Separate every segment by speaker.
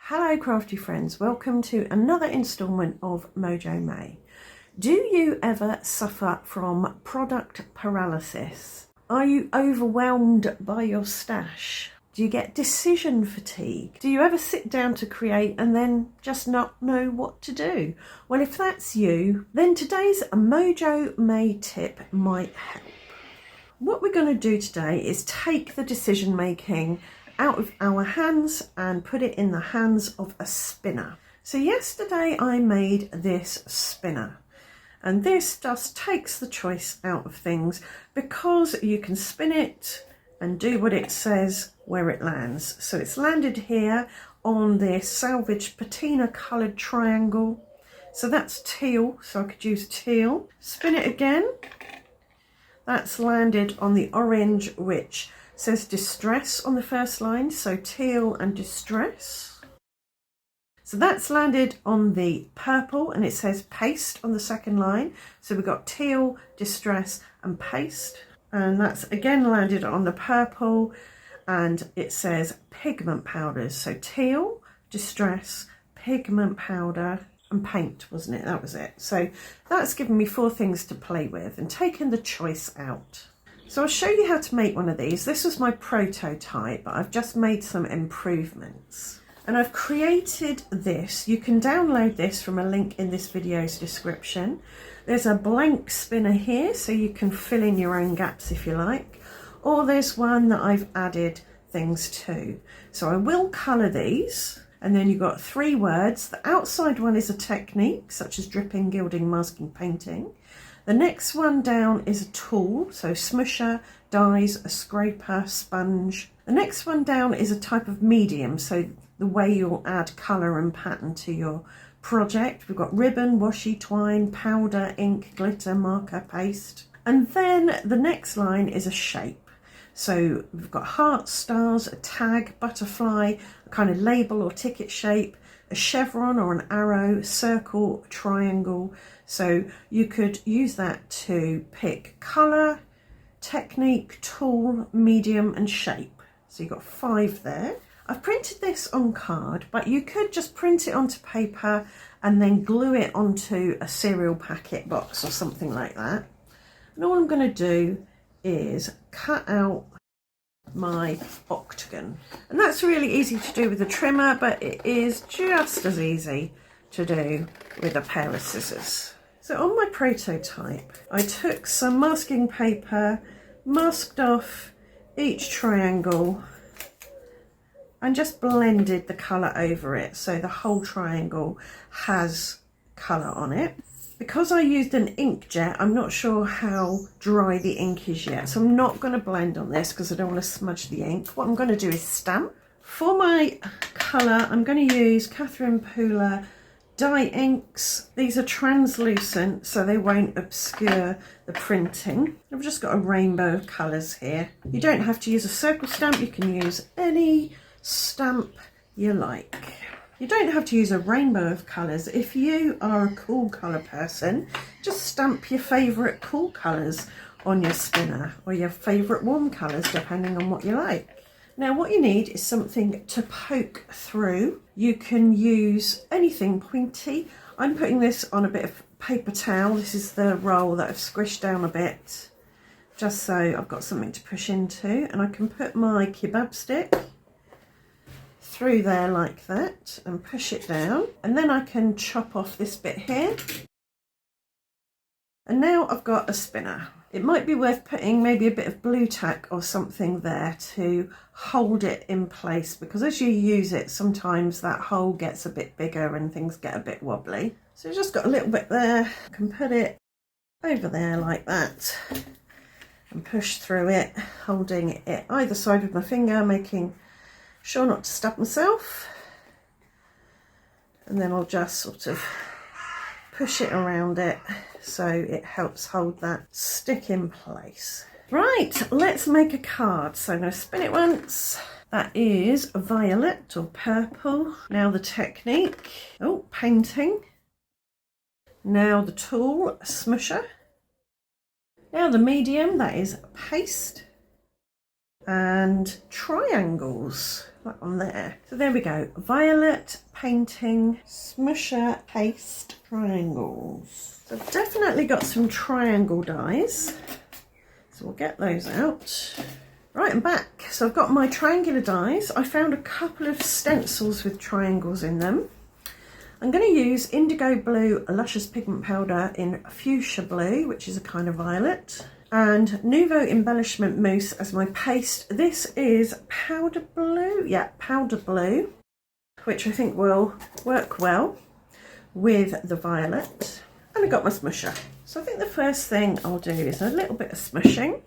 Speaker 1: Hello crafty friends, welcome to another instalment of Mojo May. Do you ever suffer from product paralysis? Are you overwhelmed by your stash? Do you get decision fatigue? Do you ever sit down to create and then just not know what to do? Well, if that's you, then today's Mojo May tip might help. What we're going to do today is take the decision making out of our hands and put it in the hands of a spinner. So yesterday I made this spinner, and this just takes the choice out of things because you can spin it and do what it says where it lands. So it's landed here on this salvaged patina coloured triangle. So that's teal, so I could use teal. Spin it again. That's landed on the orange, which says distress on the first line, so teal and distress. So that's landed on the purple and it says paste on the second line. So we've got teal, distress and paste. And that's again landed on the purple and it says pigment powders. So teal, distress, pigment powder and paint, wasn't it? That was it. So that's given me 4 things to play with and taken the choice out. So I'll show you how to make one of these. This was my prototype, but I've just made some improvements. And I've created this. You can download this from a link in this video's description. There's a blank spinner here, so you can fill in your own gaps if you like. Or there's one that I've added things to. So I will colour these. And then you've got 3 words. The outside one is a technique, such as dripping, gilding, masking, painting. The next one down is a tool, so smusher, dies, a scraper, sponge. The next one down is a type of medium, so the way you'll add colour and pattern to your project. We've got ribbon, washi, twine, powder, ink, glitter, marker, paste. And then the next line is a shape. So we've got hearts, stars, a tag, butterfly, a kind of label or ticket shape, a chevron or an arrow, circle, triangle. So you could use that to pick colour, technique, tool, medium and shape. So you've got 5 there. I've printed this on card, but you could just print it onto paper and then glue it onto a cereal packet box or something like that. And all I'm going to do is cut out my octagon, and that's really easy to do with a trimmer, but it is just as easy to do with a pair of scissors. So on my prototype I took some masking paper, masked off each triangle and just blended the colour over it so the whole triangle has colour on it. Because I used an inkjet, I'm not sure how dry the ink is yet, so I'm not going to blend on this because I don't want to smudge the ink. What I'm going to do is stamp. For my colour, I'm going to use Catherine Pooler dye inks. These are translucent, so they won't obscure the printing. I've just got a rainbow of colours here. You don't have to use a circle stamp, you can use any stamp you like. You don't have to use a rainbow of colours. If you are a cool colour person, just stamp your favourite cool colours on your spinner or your favourite warm colours, depending on what you like. Now what you need is something to poke through. You can use anything pointy. I'm putting this on a bit of paper towel. This is the roll that I've squished down a bit, just so I've got something to push into, and I can put my kebab stick through there like that and push it down, and then I can chop off this bit here, and now I've got a spinner. It might be worth putting maybe a bit of blue tack or something there to hold it in place, because as you use it sometimes that hole gets a bit bigger and things get a bit wobbly. So I've just got a little bit there. I can put it over there like that and push through it, holding it either side with my finger, making sure not to stab myself, and then I'll just sort of push it around it so it helps hold that stick in place. Right, let's make a card. So I'm going to spin it once. That is violet or purple. Now the technique, painting. Now the tool, smusher. Now the medium, that is paste. and triangles, that one there. So there we go, violet painting, smusher paste, triangles. So I've definitely got some triangle dies, so we'll get those out. Right, I'm back. So I've got my triangular dies. I found a couple of stencils with triangles in them. I'm going to use indigo blue luscious pigment powder in fuchsia blue, which is a kind of violet, and Nouveau embellishment mousse as my paste. This is powder blue, yeah, powder blue, which I think will work well with the violet. And I got my smusher. So I think the first thing I'll do is a little bit of smushing.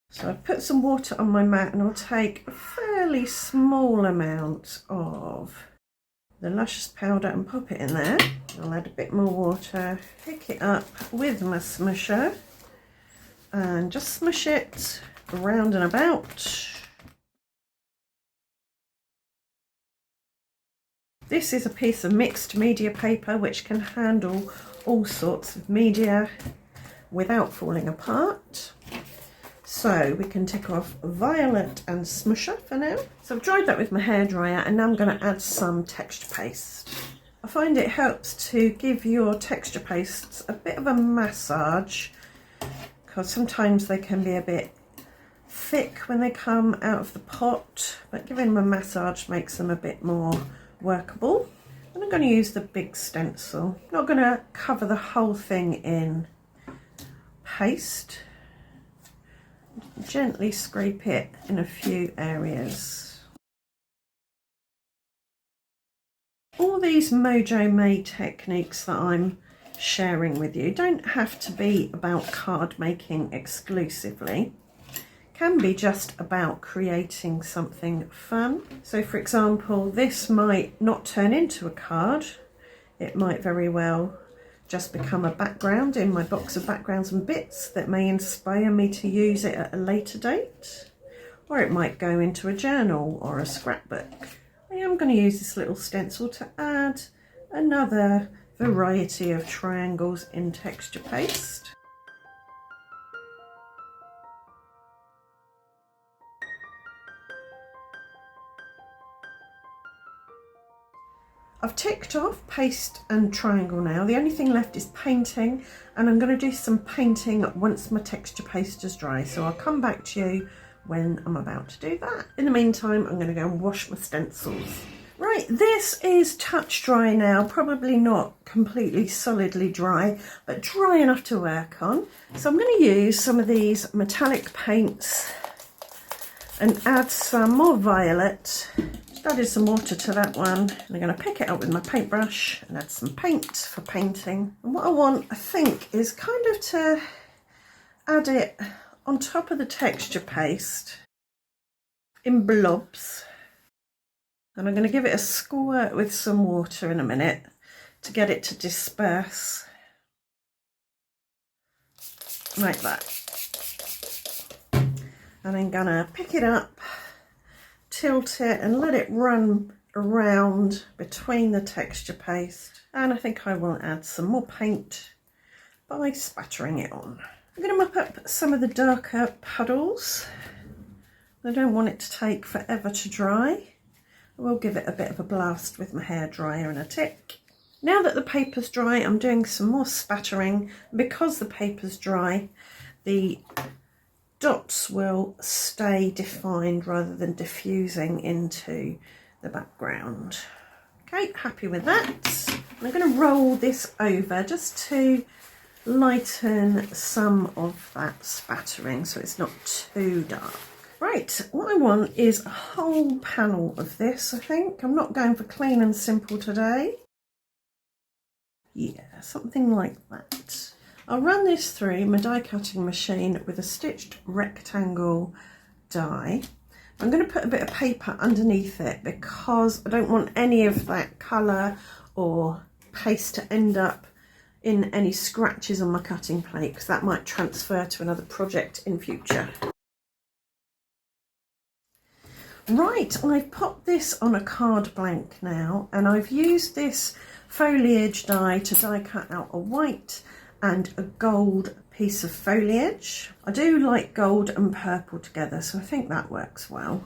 Speaker 1: So I've put some water on my mat, and I'll take a fairly small amount of the luscious powder and pop it in there. I'll add a bit more water, pick it up with my smusher and just smush it around and about. This is a piece of mixed media paper which can handle all sorts of media without falling apart. So we can tick off violet and smusher for now. So I've dried that with my hairdryer, and now I'm going to add some texture paste. I find it helps to give your texture pastes a bit of a massage, because sometimes they can be a bit thick when they come out of the pot, but giving them a massage makes them a bit more workable. And I'm going to use the big stencil. I'm not going to cover the whole thing in paste. Gently scrape it in a few areas. All these Mojo May techniques that I'm sharing with you don't have to be about card making exclusively. Can be just about creating something fun. So for example, this might not turn into a card. It might very well just become a background in my box of backgrounds and bits that may inspire me to use it at a later date. Or it might go into a journal or a scrapbook. I am going to use this little stencil to add another variety of triangles in texture paste. I've ticked off paste and triangle now. The only thing left is painting, and I'm going to do some painting once my texture paste is dry. So I'll come back to you when I'm about to do that. In the meantime, I'm going to go and wash my stencils. Right, this is touch dry now. Probably not completely solidly dry, but dry enough to work on. So I'm going to use some of these metallic paints and add some more violet. Added some water to that one, and I'm going to pick it up with my paintbrush and add some paint for painting. And what I want, I think, is kind of to add it on top of the texture paste in blobs. And I'm going to give it a squirt with some water in a minute to get it to disperse like that. And I'm going to pick it up, tilt it and let it run around between the texture paste, and I think I will add some more paint by spattering it on. I'm going to mop up some of the darker puddles. I don't want it to take forever to dry. I will give it a bit of a blast with my hairdryer and a tick. Now that the paper's dry, I'm doing some more spattering. Because the paper's dry, the dots will stay defined rather than diffusing into the background. Okay, happy with that. I'm going to roll this over just to lighten some of that spattering so it's not too dark. Right, what I want is a whole panel of this, I think. I'm not going for clean and simple today. Yeah, something like that. I'll run this through my die cutting machine with a stitched rectangle die. I'm going to put a bit of paper underneath it because I don't want any of that colour or paste to end up in any scratches on my cutting plate, because that might transfer to another project in future. Right, I've popped this on a card blank now, and I've used this foliage die to die cut out a white and a gold piece of foliage. I do like gold and purple together, so I think that works well.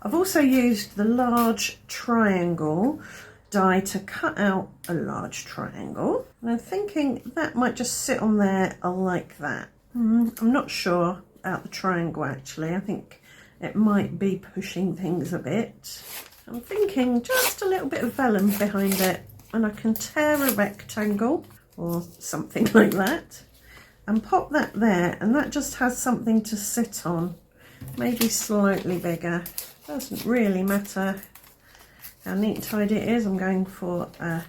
Speaker 1: I've also used the large triangle die to cut out a large triangle, and I'm thinking that might just sit on there like that. I'm not sure about the triangle actually. I think it might be pushing things a bit. I'm thinking just a little bit of vellum behind it, and I can tear a rectangle or something like that and pop that there, and that just has something to sit on, maybe slightly bigger. Doesn't really matter how neat and tidy it is. I'm going for a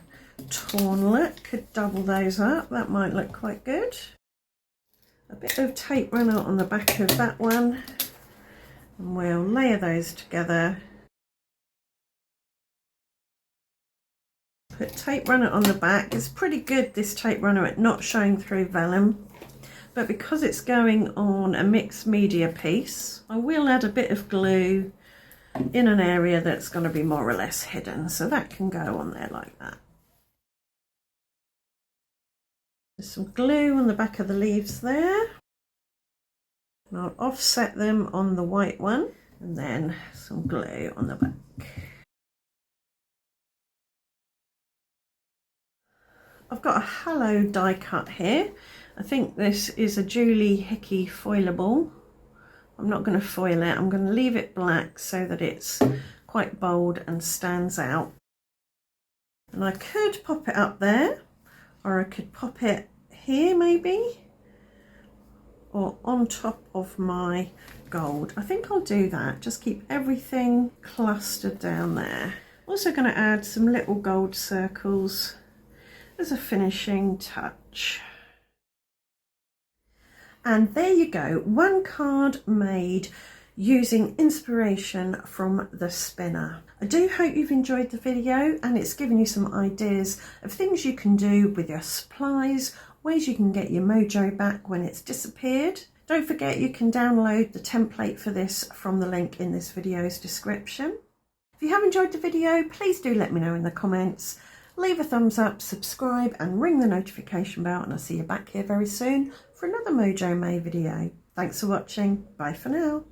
Speaker 1: torn look. Could double those up, that might look quite good. A bit of tape runner on the back of that one, and we'll layer those together. Put tape runner on the back. It's pretty good, this tape runner, at not showing through vellum, but because it's going on a mixed media piece, I will add a bit of glue in an area that's going to be more or less hidden, so that can go on there like that. There's some glue on the back of the leaves there, and I'll offset them on the white one, and then some glue on the back. I've got a halo die cut here. I think this is a Julie Hickey foilable. I'm not going to foil it, I'm going to leave it black so that it's quite bold and stands out. And I could pop it up there, or I could pop it here maybe, or on top of my gold. I think I'll do that, just keep everything clustered down there. Also going to add some little gold circles as a finishing touch. And there you go, one card made using inspiration from the spinner. I do hope you've enjoyed the video and it's given you some ideas of things you can do with your supplies, ways you can get your mojo back when it's disappeared. Don't forget you can download the template for this from the link in this video's description. If you have enjoyed the video, please do let me know in the comments. Leave a thumbs up, subscribe and ring the notification bell, and I'll see you back here very soon for another Mojo May video. Thanks for watching. Bye for now.